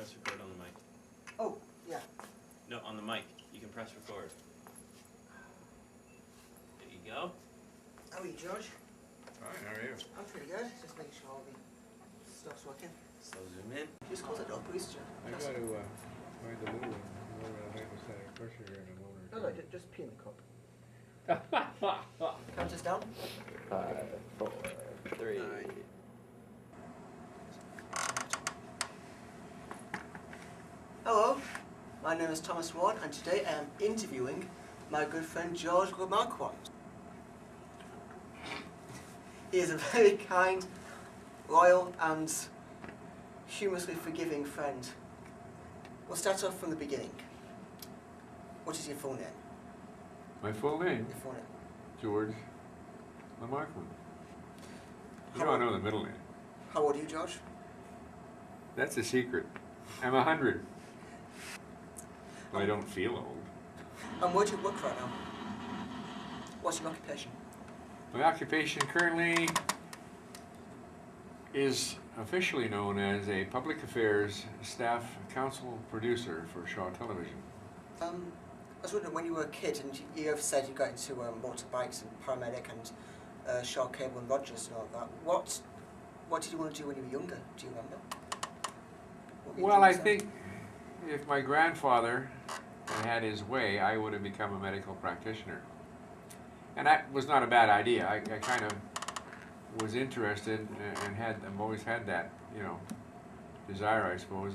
press record on the mic. Oh, yeah. No, on the mic. You can press record. There you go. How are you, George? Fine, how are you? I'm pretty good. Just making sure all the stuff's working. So zoom in. Just close the door, please, George. I got to find the little one. Lower the hydrostatic pressure here in a moment. No, just pee in the cup. Count us down. 5, 4, 3. Hello, my name is Thomas Ward, and today I am interviewing my good friend George LeMarquand. He is a very kind, loyal, and humorously forgiving friend. We'll start off from the beginning. What is your full name? My full name? Your full name. George LeMarquand. You don't know the middle name. How old are you, George? That's a secret. I'm 100. I don't feel old. And where do you work right now? What's your occupation? My occupation currently is officially known as a public affairs staff council producer for Shaw Television. I was wondering, when you were a kid and you have said you got into motorbikes and paramedic and Shaw Cable and Rogers and all that, what did you want to do when you were younger? Do you remember? Well, I think if my grandfather had his way, I would have become a medical practitioner. And that was not a bad idea. I kind of was interested and I've always had that, desire, I suppose,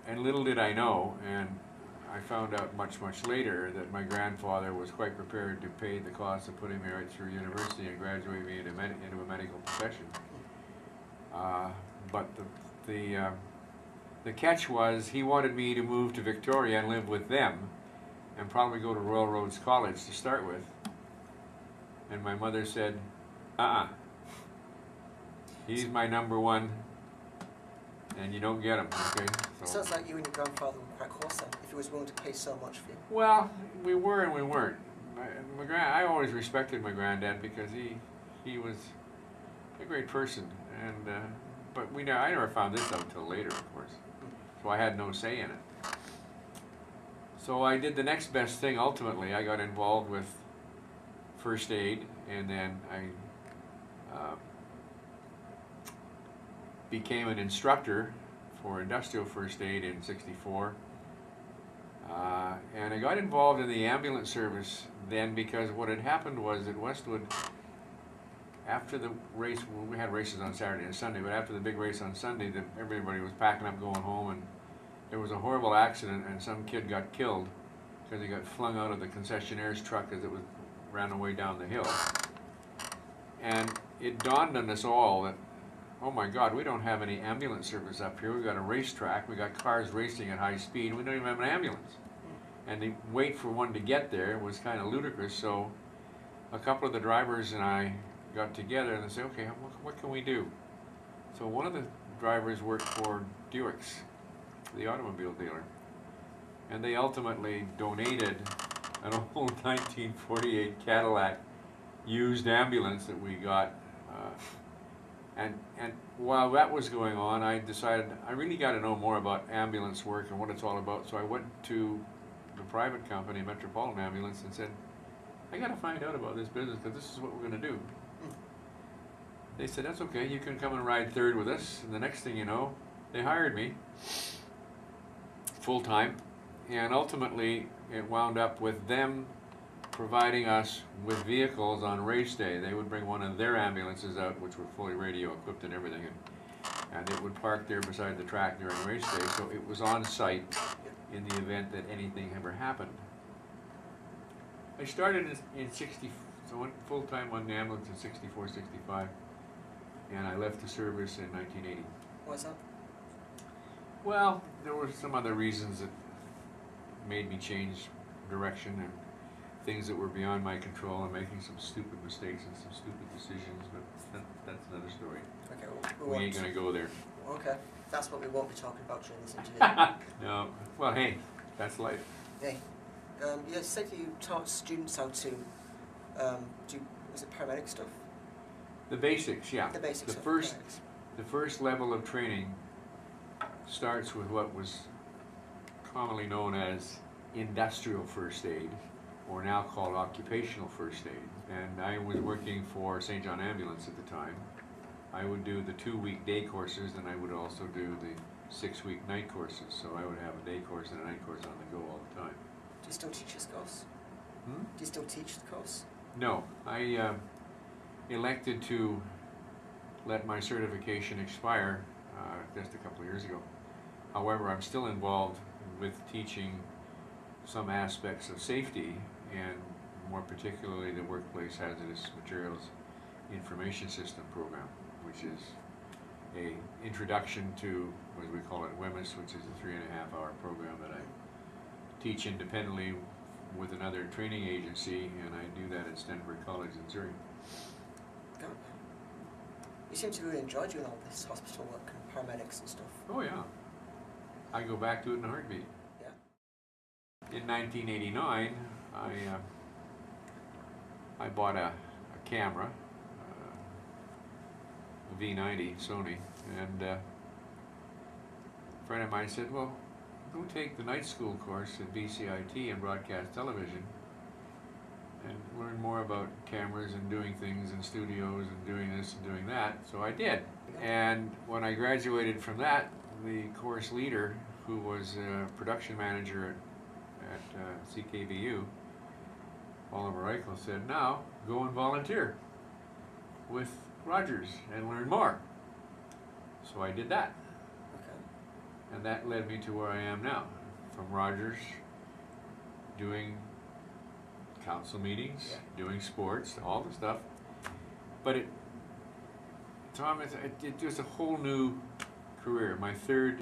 and little did I know, and I found out much later that my grandfather was quite prepared to pay the cost of putting me right through university and graduate me into a medical profession. But the catch was he wanted me to move to Victoria and live with them and probably go to Royal Roads College to start with. And my mother said, he's my number one, and you don't get him, okay? So, sounds like you and your grandfather were quite close then, if he was willing to pay so much for you. well, we were and we weren't. I always respected my granddad because he was a great person, and but I never found this out until later, of course. So I had no say in it. So I did the next best thing. Ultimately, I got involved with first aid, and then I became an instructor for industrial first aid in '64. And I got involved in the ambulance service then because what had happened was at Westwood, after the race, well, we had races on Saturday and Sunday, but after the big race on Sunday, everybody was packing up going home, and there was a horrible accident and some kid got killed because he got flung out of the concessionaire's truck as it ran away down the hill. And it dawned on us all that, oh my God, we don't have any ambulance service up here. We've got a racetrack, we got cars racing at high speed, we don't even have an ambulance. And to wait for one to get there was kind of ludicrous, so a couple of the drivers and I got together and said, okay, what can we do? So one of the drivers worked for Buick's, the automobile dealer, and they ultimately donated an old 1948 Cadillac used ambulance that we got. And while that was going on, I decided I really got to know more about ambulance work and what it's all about. So I went to the private company, Metropolitan Ambulance, and said, I got to find out about this business because this is what we're going to do. They said, that's okay, you can come and ride third with us. And the next thing you know, they hired me full time. And ultimately, it wound up with them providing us with vehicles on race day. They would bring one of their ambulances out, which were fully radio equipped and everything, and it would park there beside the track during race day, so it was on site in the event that anything ever happened. I started in 60, so I went full-time on the ambulance in 64, 65, and I left the service in 1980. What's that? Well, there were some other reasons that made me change direction, and things that were beyond my control, and making some stupid mistakes and some stupid decisions, but that's another story. Okay, we ain't going to go there. Okay, that's what we won't be talking about during this interview. No, well, hey, that's life. Hey, you said you taught students how to do, was it paramedic stuff? The basics, yeah. The basics. The first level of training starts with what was commonly known as industrial first aid, or now called occupational first aid. And I was working for St. John Ambulance at the time. I would do the 2-week day courses, and I would also do the 6-week night courses. So I would have a day course and a night course on the go all the time. Do you still teach this course? Hmm? Do you still teach the course? No, I elected to let my certification expire just a couple of years ago. However, I'm still involved with teaching some aspects of safety, and more particularly the Workplace Hazardous Materials Information System program, which is a introduction to, as we call it, WEMIS, which is a 3.5-hour program that I teach independently with another training agency, and I do that at Stenberg College in Zurich. Okay. You seem to really enjoy doing all this hospital work and paramedics and stuff. Oh yeah, I go back to it in a heartbeat. Yeah. In 1989, I bought a camera, a V90 Sony, and a friend of mine said, well, go take the night school course at BCIT in broadcast television and learn more about cameras and doing things in studios and doing this and doing that. So I did. And when I graduated from that, the course leader, who was a production manager at CKVU, Oliver Eichel, said, now go and volunteer with Rogers and learn more. So I did that. Okay. And that led me to where I am now, from Rogers, doing council meetings, Yeah. doing sports, all the stuff. But Tom, it was a whole new career, my 3rd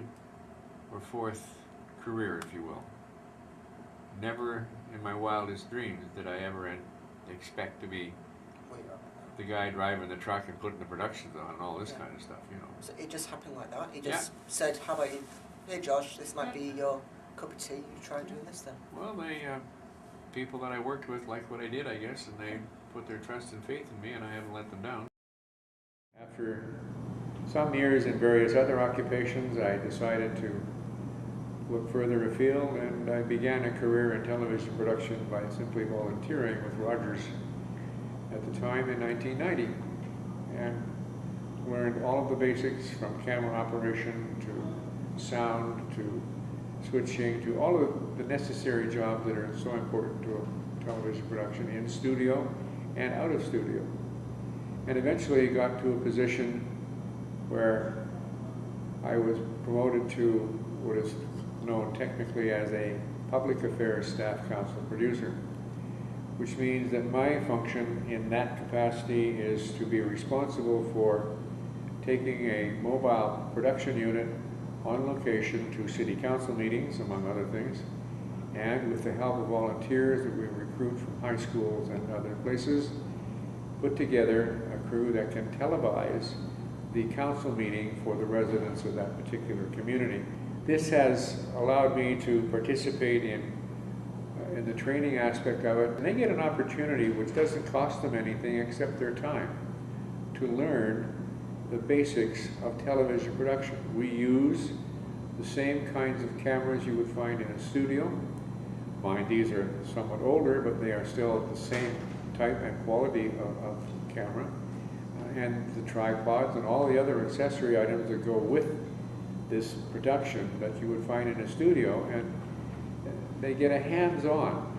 or 4th career, if you will. Never in my wildest dreams did I ever expect to be Well, you're the guy driving the truck and putting the productions on and all this Yeah. kind of stuff, you know. So it just happened like that? He just said, how about you, hey Josh, this might be your cup of tea, you try doing this then? Well, people that I worked with liked what I did, I guess, and they put their trust and faith in me, and I haven't let them down. After some years in various other occupations, I decided to look further afield, and I began a career in television production by simply volunteering with Rogers at the time in 1990, and learned all of the basics from camera operation to sound to switching to all of the necessary jobs that are so important to a television production in studio and out of studio. And eventually got to a position where I was promoted to what is known technically as a public affairs staff council producer, which means that my function in that capacity is to be responsible for taking a mobile production unit on location to city council meetings, among other things, and with the help of volunteers that we recruit from high schools and other places, put together a crew that can televise the council meeting for the residents of that particular community. This has allowed me to participate in the training aspect of it. And they get an opportunity which doesn't cost them anything except their time to learn the basics of television production. We use the same kinds of cameras you would find in a studio. Mind, these are somewhat older, but they are still the same type and quality of camera. And the tripods and all the other accessory items that go with this production that you would find in a studio, and they get a hands-on,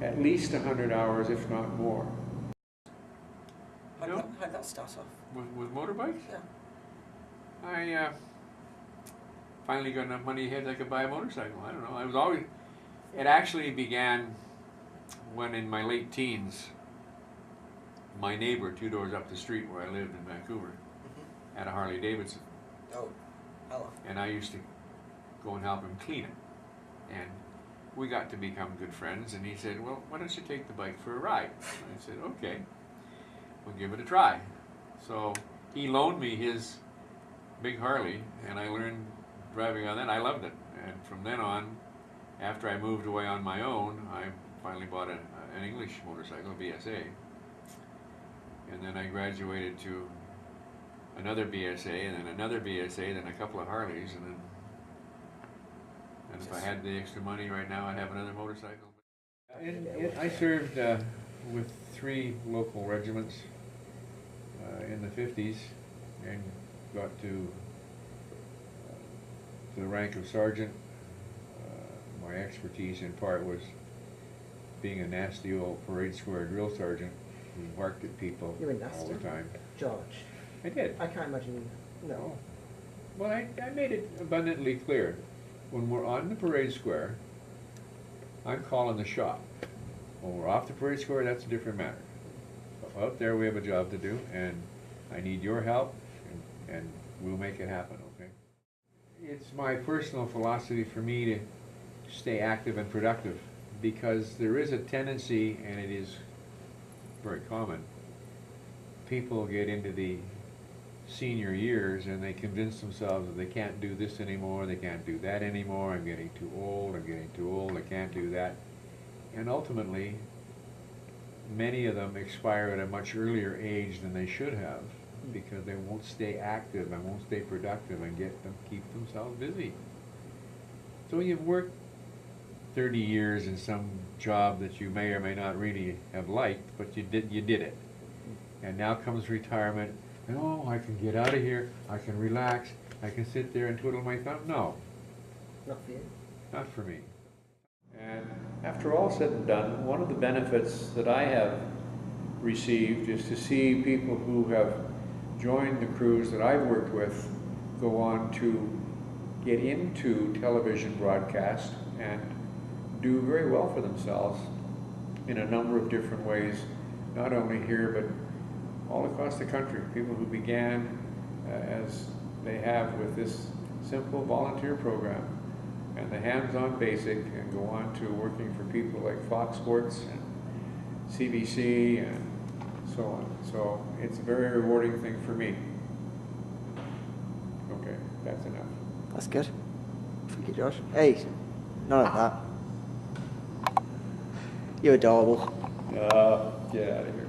at least 100 hours, if not more. How'd that start off? With motorbikes? Yeah. I finally got enough money ahead I could buy a motorcycle. I don't know. I was always. It actually began when, in my late teens, my neighbor 2 doors up the street where I lived in Vancouver had a Harley Davidson. Oh, hello. And I used to go and help him clean it. And we got to become good friends, and he said, well, why don't you take the bike for a ride? And I said, okay, we'll give it a try. So he loaned me his big Harley, and I learned driving on that. I loved it. And from then on, after I moved away on my own, I finally bought an English motorcycle, a BSA. And then I graduated to another BSA, and then another BSA, then a couple of Harleys, and then And if I had the extra money right now, I'd have another motorcycle. I served with 3 local regiments in the 50s and got to the rank of sergeant. My expertise in part was being a nasty old parade square drill sergeant who barked at people You were all nasty? the time. George. I did. I can't imagine you. No. Well, I made it abundantly clear. When we're on the parade square, I'm calling the shot. When we're off the parade square, that's a different matter. So out there, we have a job to do, and I need your help, and we'll make it happen, okay? It's my personal philosophy for me to stay active and productive, because there is a tendency, and it is very common, people get into the senior years and they convince themselves that they can't do this anymore, they can't do that anymore, I'm getting too old, I can't do that. And ultimately, many of them expire at a much earlier age than they should have, because they won't stay active and won't stay productive and keep themselves busy. So you've worked 30 years in some job that you may or may not really have liked, but you did it. And now comes retirement. Oh, I can get out of here, I can relax, I can sit there and twiddle my thumb. No. Not for you. Not for me. And after all said and done, one of the benefits that I have received is to see people who have joined the crews that I've worked with go on to get into television broadcast and do very well for themselves in a number of different ways, not only here but all across the country. People who began as they have with this simple volunteer program and the hands-on basic, and go on to working for people like Fox Sports and CBC and so on. So it's a very rewarding thing for me. Okay, that's enough. That's good. Thank you, George. Hey, none of that. You're adorable. Get out of here.